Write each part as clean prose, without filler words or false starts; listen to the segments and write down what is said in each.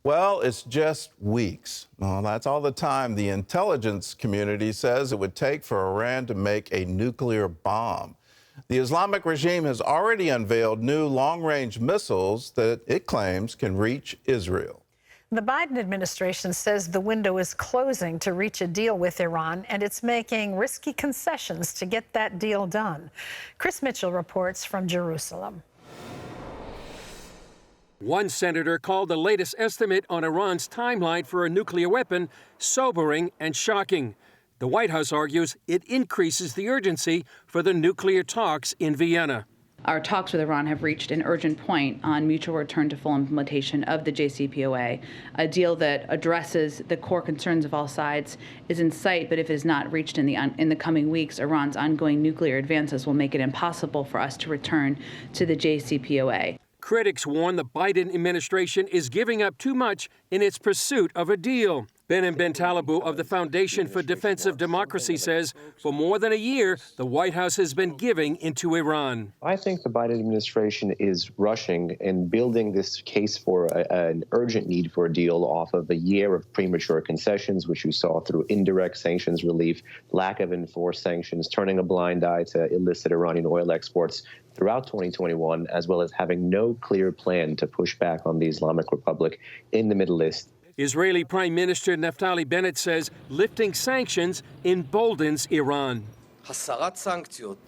Well, it's just weeks. Well, that's all the time the intelligence community says it would take for Iran to make a nuclear bomb. The Islamic regime has already unveiled new long-range missiles that it claims can reach Israel. The Biden administration says the window is closing to reach a deal with Iran, and it's making risky concessions to get that deal done. Chris Mitchell reports from Jerusalem. One senator called the latest estimate on Iran's timeline for a nuclear weapon sobering and shocking. The White House argues it increases the urgency for the nuclear talks in Vienna. Our talks with Iran have reached an urgent point on mutual return to full implementation of the JCPOA. A deal that addresses the core concerns of all sides is in sight, but if it is not reached in the coming weeks, Iran's ongoing nuclear advances will make it impossible for us to return to the JCPOA. Critics warn the Biden administration is giving up too much in its pursuit of a deal. Behnam Bentalabu of the Foundation for Defensive Democracy says for more than a year, the White House has been giving into Iran. I think the Biden administration is rushing and building this case for an urgent need for a deal off of a year of premature concessions, which you saw through indirect sanctions relief, lack of enforced sanctions, turning a blind eye to illicit Iranian oil exports throughout 2021, as well as having no clear plan to push back on the Islamic Republic in the Middle East. Israeli Prime Minister Naftali Bennett says lifting sanctions emboldens Iran.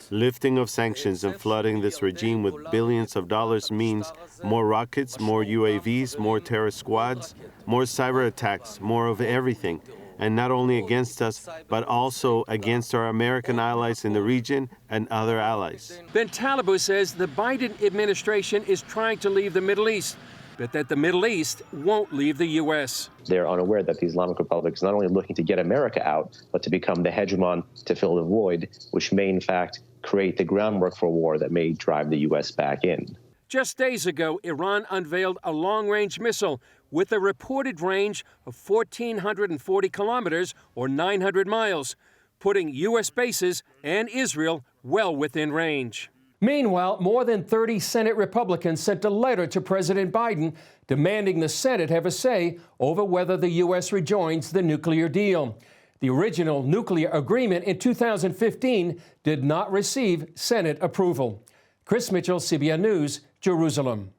Lifting of sanctions and flooding this regime with billions of dollars means more rockets, more UAVs, more terror squads, more cyber attacks, more of everything. And not only against us, but also against our American allies in the region and other allies. Bentalabu says the Biden administration is trying to leave the Middle East, but that the Middle East won't leave the U.S. They're unaware that the Islamic Republic is not only looking to get America out, but to become the hegemon to fill the void, which may in fact create the groundwork for a war that may drive the U.S. back in. Just days ago, Iran unveiled a long-range missile with a reported range of 1,440 kilometers or 900 miles, putting U.S. bases and Israel well within range. Meanwhile, more than 30 Senate Republicans sent a letter to President Biden demanding the Senate have a say over whether the U.S. rejoins the nuclear deal. The original nuclear agreement in 2015 did not receive Senate approval. Chris Mitchell, CBN News, Jerusalem.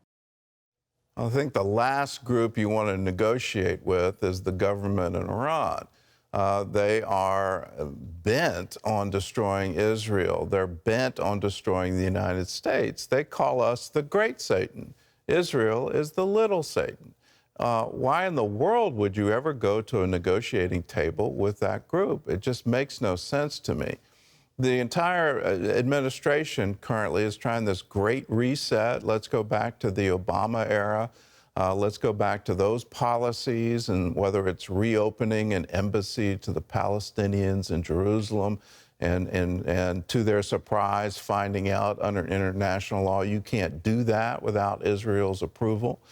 I think the last group you want to negotiate with is the government in Iran. They are bent on destroying Israel. They're bent on destroying the United States. They call us the great Satan. Israel is the little Satan. Why in the world would you ever go to a negotiating table with that group? It just makes no sense to me. The entire administration currently is trying this great reset. Let's go back to the Obama era. Let's go back to those policies, and whether it's reopening an embassy to the Palestinians in Jerusalem and to their surprise, finding out under international law you can't do that without Israel's approval,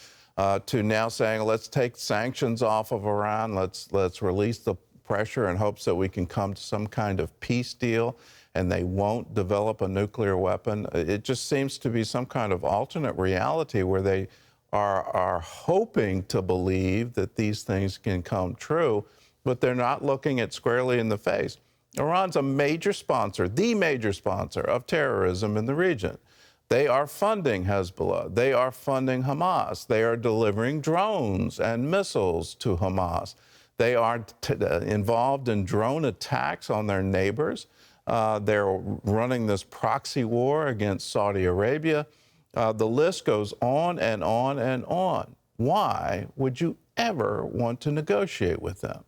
to now saying let's take sanctions off of Iran, let's release the pressure in hopes that we can come to some kind of peace deal and they won't develop a nuclear weapon. It just seems to be some kind of alternate reality where they are hoping to believe that these things can come true, but they're not looking it squarely in the face. Iran's a major sponsor, the major sponsor of terrorism in the region. They are funding Hezbollah. They are funding Hamas. They are delivering drones and missiles to Hamas. They are involved in drone attacks on their neighbors. They're running this proxy war against Saudi Arabia. The list goes on and on and on. Why would you ever want to negotiate with them?